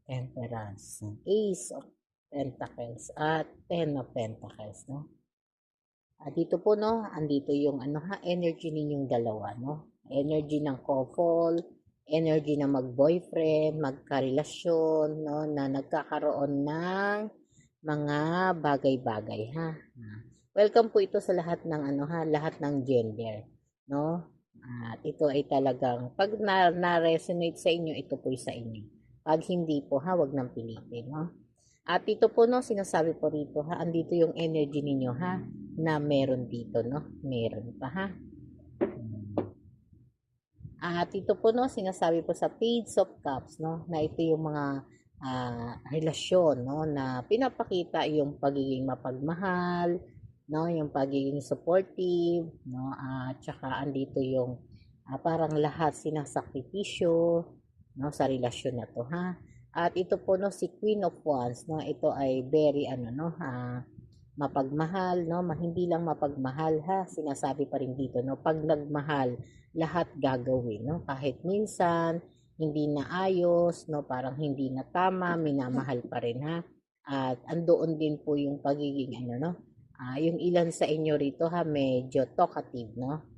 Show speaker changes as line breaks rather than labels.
Temperance, Ace of Pentacles at Ten of Pentacles, no? Dito po, no, andito yung ano ha, energy ninyong dalawa, no? Energy ng couple, energy na mag-boyfriend, magkarelasyon, no, na nagkakaroon ng mga bagay-bagay ha. Welcome po ito sa lahat ng ano ha, lahat ng gender, no? At ito ay talagang pag na-resonate sa inyo, ito po sa inyo. Pag hindi po ha, wag nang pilitin, no? At ito po, no, sinasabi po rito ha, andito yung energy ninyo ha, na meron dito, no? Meron pa ha. At ito po, no, sinasabi po sa Page of Cups, no, na ito yung mga relasyon, no, na pinapakita yung pagiging mapagmahal, no, yung pagiging supportive, no, at saka andito yung parang lahat sinasakripisyo, no, sa relasyon na to ha. At ito po, no, si Queen of Wands, no, ito ay very ano, no, mapagmahal, no, hindi lang mapagmahal ha, sinasabi pa rin dito, no, pag nagmahal, lahat gagawin, no, kahit minsan hindi na ayos, no, parang hindi na tama, minamahal pa rin ha. At andoon din po yung pagiging ano, no, yung ilan sa inyo rito ha, medyo talkative, no,